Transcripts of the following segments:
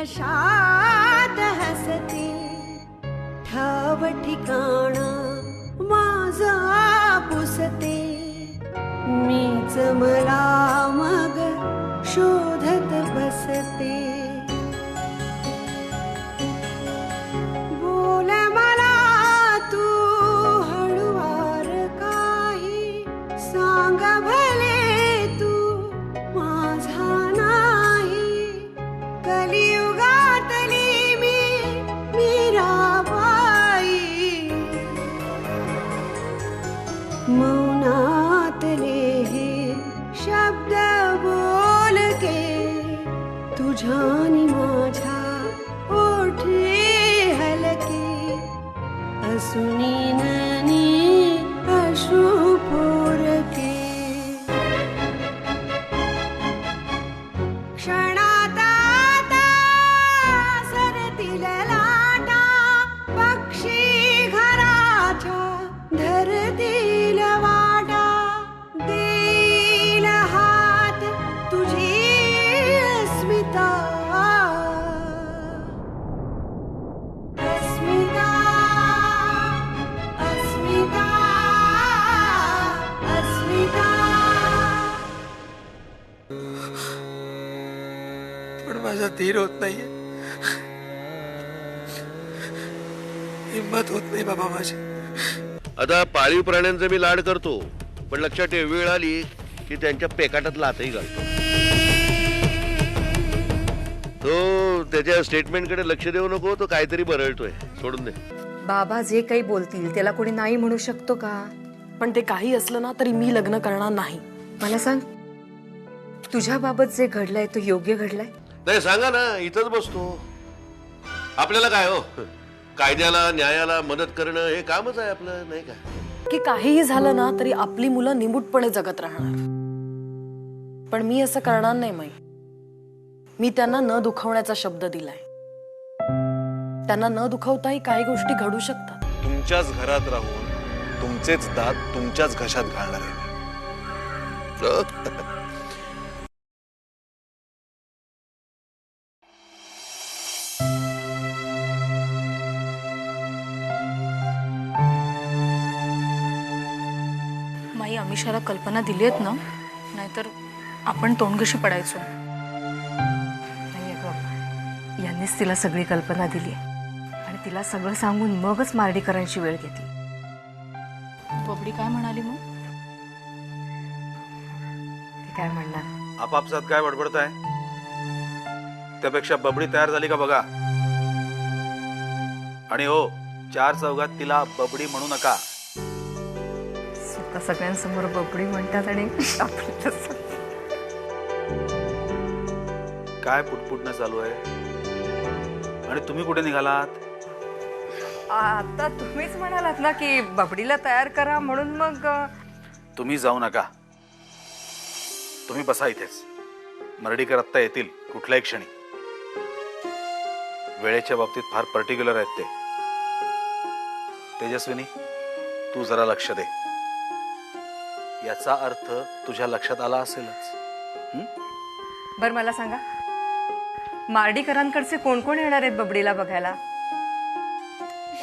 शाद हसते ठाव ठिकाणा माझा पुसते मीच मला मग शोधत बसते बोल मला तू हळुवार काही सांग भले तू माझा नाही कलियुगातली मी मीराबाई मौनातले हे शब्द बोलके तुझ्यानी माझ्या ओठे हलके असुनी ननी अश्रू पोरके क्षणात आता सरतील लाटा पक्षी घराच्या धरतील वाटा देईल हात तुझी अस्मिता अस्मिता अस्मिता अस्मिता पण माझा धीर होत नाहीये, हिम्मत होत नाही बाबा माझी. आता पाळीव प्राण्यांचे मी लाड करतो, पण लक्षात ठेव वेळ आली की त्यांच्या पेकाटात लातही घालतो. तो त्याच्या स्टेटमेंटकडे लक्ष देऊ नको, तो काहीतरी बरळतोय. सोडून दे. बाबा जे काही बोलतील त्याला कोणी नाही म्हणू शकतो का? पण ते काही असलं ना तरी मी लग्न करणार नाही. मला सांग, तुझ्या बाबत जे घडलंय तो योग्य घडलाय? नाही सांगा ना, इथंच बसतो. आपल्याला काय हो, कायद्याला न्यायाला मदत करणं हे कामच आहे आपलं, नाही का? की काहीही झालं ना तरी आपली मुलं निमूटपणे जगत राहणार. पण मी असं करणार नाही माई. मी त्यांना न दुखवण्याचा शब्द दिलाय. त्यांना न दुखवताही काही गोष्टी घडू शकतात. तुमच्याच घरात राहून तुमचेच दात तुमच्याच घशात घालणार आहे. माई अमिषाला कल्पना दिली आहेत ना, नाहीतर आपण तोंडघशी पडायचो. नाही अगं, यांनीच तिला सगळी कल्पना दिली आणि तिला सगळं सांगून मगच मार्डीकरांची वेळ घेतली. बबडी काय म्हणाली मग? ती काय म्हणणार? आपापसात काय बडबडताय? त्यापेक्षा बबडी तयार झाली का बघा. आणि हो, चार चौघात तिला बबडी म्हणू नका. स्वतः सगळ्यांसमोर बबडी म्हणतात आणि काय पुटपुटणं चालू आहे? आणि तुम्ही कुठे निघालात? आता तुम्हीच म्हणालात ना की बबडीला तयार करा, म्हणून मग. तुम्ही जाऊ नका, तुम्ही बसा इथेच. मर्डीकर आत्ता येतील कुठल्याही क्षणी. वेळेच्या बाबतीत फार पर्टिक्युलर आहेत ते. तेजस्विनी, तू जरा लक्ष दे. याचा अर्थ तुझ्या लक्षात आला असेलच. बर मला सांगा, मार्डीकरांकडचे कोण कोण येणार आहेत बबडीला बघायला?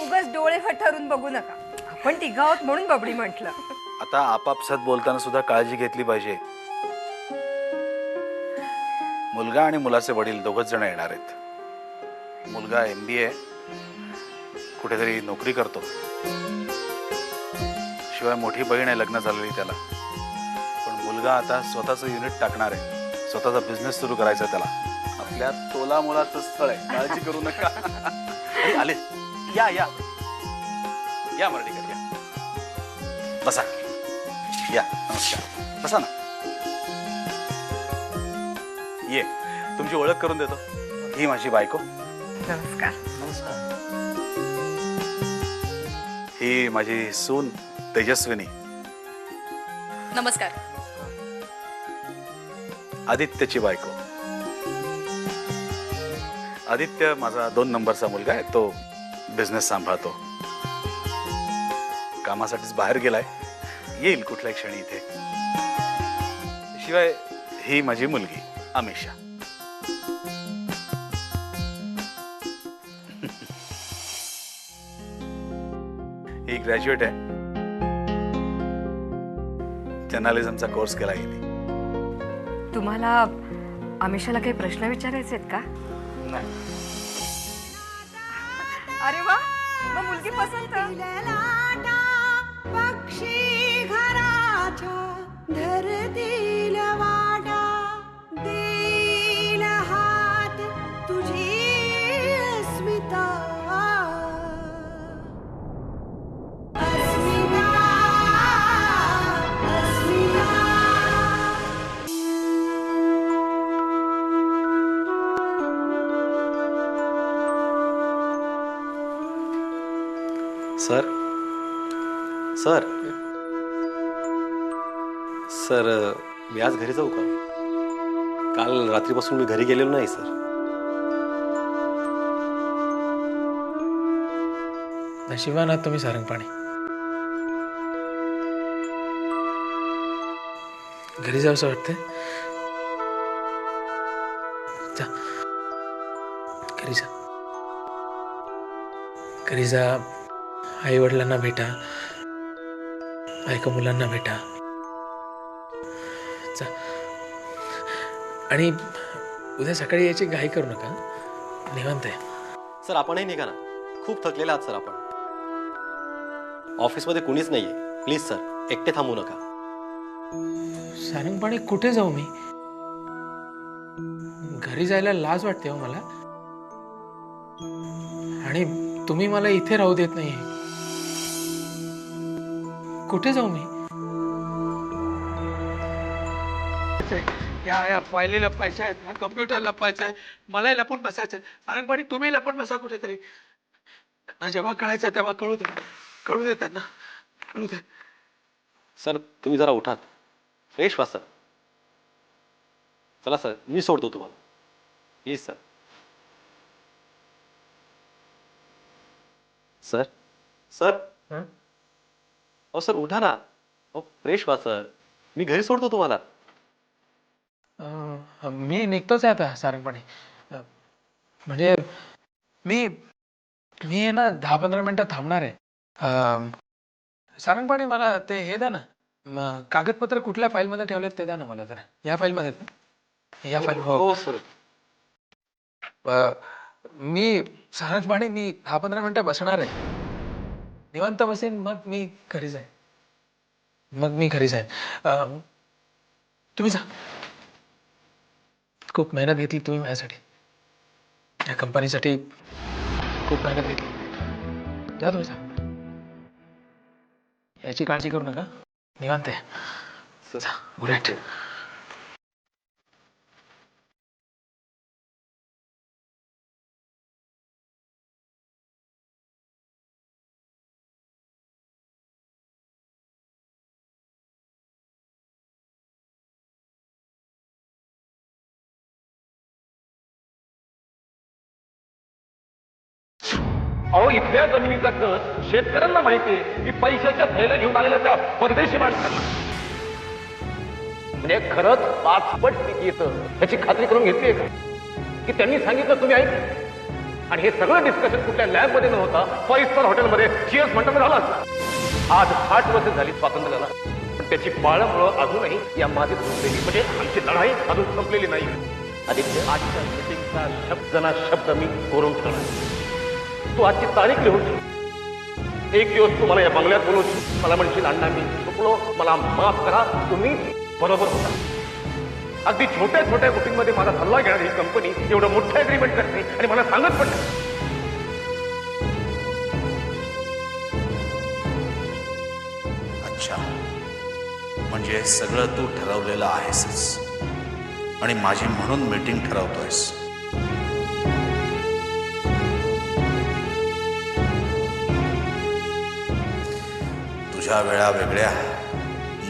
उगाच डोळे फटारून बघू नका. आपण तिघा आहोत म्हणून बबडी म्हटलं. आता आपापसात बोलताना सुद्धा काळजी घेतली पाहिजे. मुलगा आणि मुलाचे वडील दोघच जण येणार आहेत. मुलगा MBA कुठेतरी नोकरी करतो. शिवाय मोठी बहीण आहे लग्न झालेली त्याला. पण मुलगा आता स्वतःचं युनिट टाकणार आहे. स्वतःचा बिझनेस सुरू करायचा त्याला. आपल्या तोला मुलाचं स्थळ आहे, काळजी करू नका. अरे आले, या या या मर्डीकर या. बसा, या. नमस्कार, बसा ना. ये, तुमची ओळख करून देतो. ही माझी बायको. नमस्कार. ही माझी सून तेजस्विनी. नमस्कार. आदित्यची बायको. आदित्य माझा 2 नंबरचा मुलगा आहे. तो बिझनेस सांभाळतो. कामासाठीच बाहेर गेलाय. येईल कुठल्या क्षणी इथे. शिवाय ही माझी मुलगी अमिषा. ही ग्रॅज्युएट आहे. जर्नलिझमचा कोर्स केला हिने. तुम्हाला अमिषाला काही प्रश्न विचारायचे आहेत का? अरे वा, मग मुलगी पसंत. लाटा पक्षी घराच्या धरतील वाटा देईल हात तुझी अस्मिता अस्मिता अस्मिता. सर सर सर मी आज घरी जाऊ का? काल रात्रीपासून मी घरी गेलेलो नाही सर. नशिबानं तुम्ही सारंगपाणी. घरी जावंसं वाटतंय. जा घरी जा. घरी जा. आई वडिलांना भेटा. बायको मुलांना भेटा. जा. आणि उद्या सकाळी यायची घाई करू नका. निवांत आहे. सर आपणही निघा ना. खूप थकलेला आहात सर आपण. ऑफिसमध्ये कुणीच नाहीये. प्लीज सर एकटे थांबू नका. सारंगपाणी कुठे जाऊ मी? घरी जायला लाज वाटते हो मला. आणि तुम्ही मला इथे राहू देत नाहीये. कुठे जाऊ मी? या फायली लपवायच्या आहेत. हा कम्प्युटर लपवायचा आहे. मलाही लपून बसायचं आहे. सारंगपाणी तुम्ही लपून बसा कुठेतरी. त्यांना जेव्हा कळायचं तेव्हा कळू दे. कळू दे त्यांना. कळू दे. सर तुम्ही जरा उठात. फ्रेश व्हा सर. चला सर मी सोडतो तुम्हाला. Please sir. सर सर अहो सर उठा ना. अहो फ्रेश व्हा सर. मी घरी सोडतो तुम्हाला. मी निघतोच आहे आता सारंगपाणी. म्हणजे मी मी ना 10-15 मिनिटं थांबणार आहे. सारंगपाणी मला ते हे द्या ना. कागदपत्र कुठल्या फाईलमध्ये ठेवलेत ते द्या ना मला जरा. या फाईलमध्ये. या फाईल. हो सर. मी सारंगपाणी मी 10-15 मिनिटं बसणार आहे. निवांत बसेन मग मी घरी जाईन. तुम्ही जा. खूप मेहनत घेतली तुम्ही माझ्यासाठी. या कंपनीसाठी खूप मेहनत घेतली. जा तुम्ही जा. याची काळजी करू नका. निवांत आहे. जा. Good night. अहो इथल्या जमिनीचा कस शेतकऱ्यांना माहिती आहे की पैशाच्या थैल्या घेऊन आलेल्या त्या परदेशी माणसांना म्हणजे खरंच 5 पट पीक येतं ह्याची खात्री करून घेतली का? की त्यांनी सांगितलं तुम्ही ऐकलं. आणि हे सगळं डिस्कशन कुठल्या लॅब मध्ये न होता 5 स्टार हॉटेलमध्ये चिअर्स म्हणताना झालं असतं. आज 60 वर्ष झाली स्वातंत्र्याला. पण त्याची पाळंमुळं अजूनही या मातीत संपलेली म्हणजे आमची लढाई अजून संपलेली नाही. आदित्य आजच्या मीटिंगचा शब्द ना शब्द मी कोरून ठेवला. तू आजची तारीख लिहून ठेव. एक दिवस तू मला या बंगल्यात बोलवून मला म्हणशील अण्णा मी चुकलो मला माफ करा तुम्ही बरोबर होता. अगदी छोट्या छोट्या गोष्टींमध्ये माझा सल्ला घेणारी ही कंपनी एवढं मोठं अग्रीमेंट करते आणि मला सांगत पण नाही. अच्छा म्हणजे सगळं तू ठरवलेलं आहेसच आणि माझी म्हणून मीटिंग ठरवतोयस. तुझ्या वेळा वेगळ्या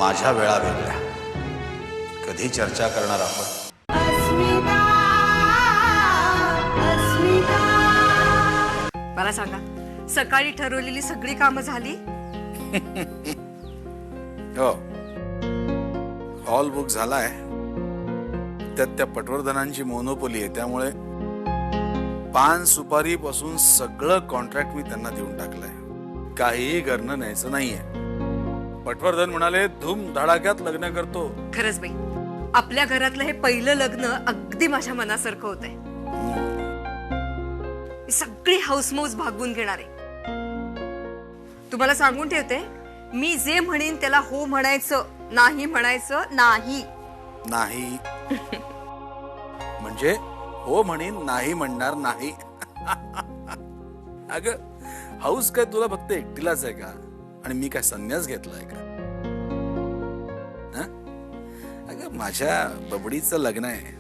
माझ्या वेळा वेगळ्या. कधी चर्चा करणार आपण? अस्मिता अस्मिता. मला सांगा, सकाळी ठरवलेली सगळी कामं झाली? हो, हॉल बुक झालाय. त्यात त्या पटवर्धनांची मोनोपोली आहे, त्यामुळे पान सुपारी पासून सगळं कॉन्ट्रॅक्ट मी त्यांना देऊन टाकलंय. काहीही करणं न्यायचं नाहीये. पटवर्धन म्हणाले धूम धडाक्यात लग्न करतो. खरंच बाई, आपल्या घरातलं हे पहिलं लग्न अगदी माझ्या मनासारखं होतंय. मी सगळी हाऊसमौज भागवून घेणार आहे. तुम्हाला सांगून ठेवते, मी जे म्हणेन त्याला हो म्हणायचं, नाही म्हणायचं नाही. नाही म्हणजे हो म्हणेन, नाही म्हणणार नाही. अगं हाऊस काय तुला फक्त एकटीलाच आहे का? आणि मी काय संन्यास घेतलाय का? अगं माझ्या बबडीचं लग्न आहे.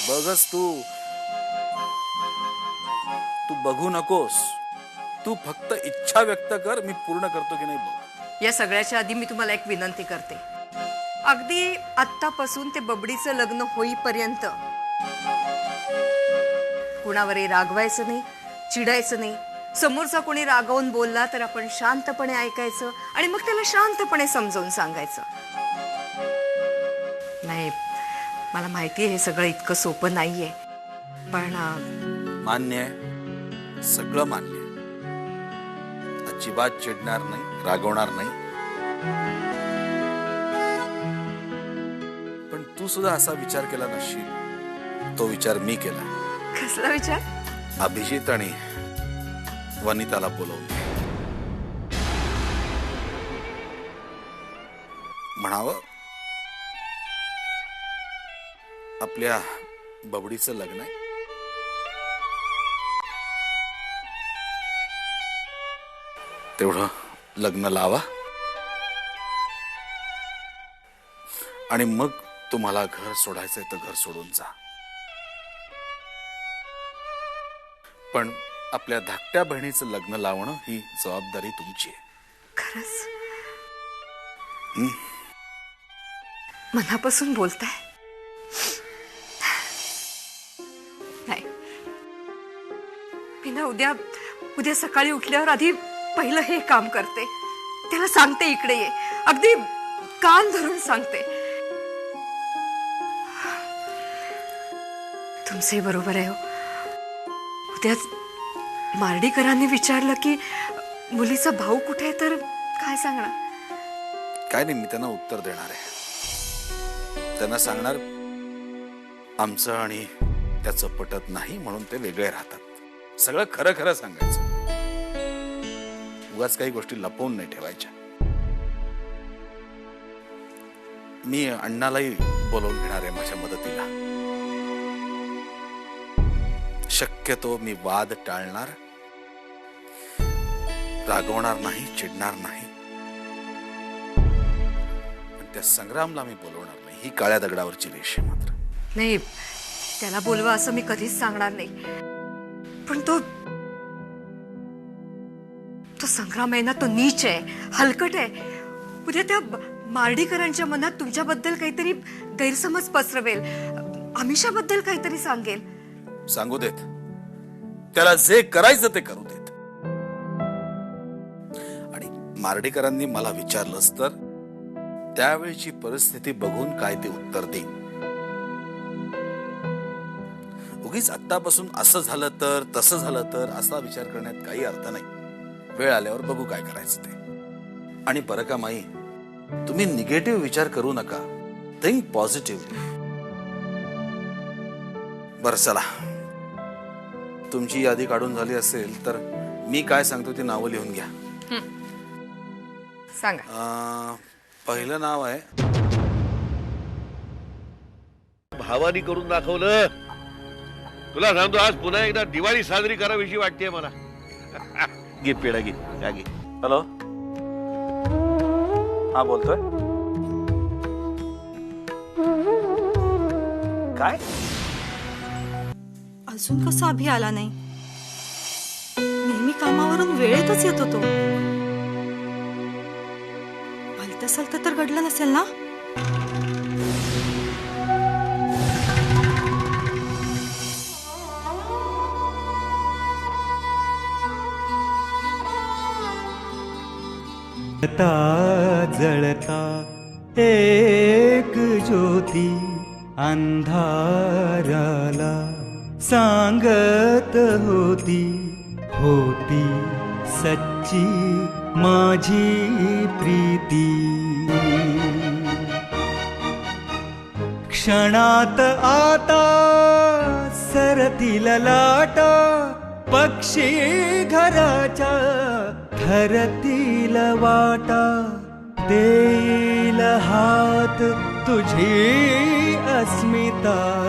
बघच तू बघू नकोस. तू फक्त इच्छा व्यक्त कर, मी पूर्ण करतो की नाही बघ. या सगळ्याच्या आधी मी तुम्हाला एक विनंती करते. अगदी आत्तापासून ते बबडीचं लग्न होईपर्यंत कुणावरही रागवायचं नाही, चिडायचं नाही. समोरचा कोणी रागावून बोलला तर आपण शांतपणे ऐकायचं आणि मग त्याला शांतपणे समजावून सांगायचं. नाही, मला माहिती आहे हे सगळं इतकं सोपं नाहीये, पण मान्य आहे, सगळं मान्य आहे. अजिबात चिडणार नाही, रागवणार नाही. पण तू सुद्धा असा विचार केला नसशील. तो विचार मी केला. कसला विचार? अभिजित आणि वनिताला बोलवून म्हणावं आपल्या बबडीचं लग्न आहे. तेवढं लग्न लावा आणि मग तुम्हाला घर सोडायचंय तर घर सोडून जा. पण आपल्या धाकट्या बहिणीचं लग्न लावणं ही जबाबदारी तुमची आहे. खरंच मनापासून बोलताय? नाही, मी ना उद्या सकाळी उठल्यावर आधी पहिलं हे काम करते. त्याला सांगते इकडे ये, अगदी कान धरून सांगते. तुमचंही बरोबर आहे हो. उद्याच मार्डीकरांनी विचारलं की मुलीचा भाऊ कुठे आहे तर काय सांगणार? काय नाही, मी त्यांना उत्तर देणार आहे. त्यांना सांगणार आमचं आणि त्याचं पटत नाही म्हणून ते वेगळे राहतात. सगळं खरं खरं सांगायचं. उगाच काही गोष्टी लपवून नाही ठेवायच्या. मी अण्णालाही बोलवून घेणार आहे माझ्या मदतीला. शक्यतो मी वाद टाळणार, रागवणार नाही, चिडणार नाही. पण त्या संग्रामला मी बोलवणार नाही. ही काळ्या दगडावरची रेष आहे. मात्र नाही, त्याला बोलवा असं मी कधीच सांगणार नाही. पण तो संग्राम आहे ना, तो नीच आहे, हलकट आहे. उद्या त्या मार्डीकरांच्या मनात तुमच्याबद्दल काहीतरी गैरसमज पसरवेल, आमिषाबद्दल काहीतरी सांगेल. सांगू देत, त्याला जे करायचं ते करू देत. आणि मार्डीकरांनी मला विचारलंच तर त्यावेळची परिस्थिती बघून काय ते उत्तर देईन. उगीच आत्तापासून असं झालं तर तसं झालं तर असा विचार करण्यात काही अर्थ नाही. वेळ आल्यावर बघू काय करायचं ते. आणि बरं का माई, तुम्ही निगेटिव्ह विचार करू नका. Think positively. बरं चला, तुमची यादी काढून झाली असेल तर मी काय सांगतो ती नावं लिहून घ्या. सांगा. पहिलं नाव आहे भावानी करून दाखवलं. तुला सांगतो आज पुन्हा एकदा दिवाळी साजरी करावीशी वाटते मला. घे पेढा घे. हॅलो, हा बोलतोय. काय अजून कसा अभि आला नाही? नेहमी कामावरून वेळेतच येतो तो. मला तसं तर घडलं नसेल ना? जळता एक ज्योती अंधाराला सांगत होती, होती सच्ची माझी प्रीती. क्षणात आता सरतील लाटा, पक्षी घराच्या ठरतील वाटा. देईल हात तुझी अस्मिता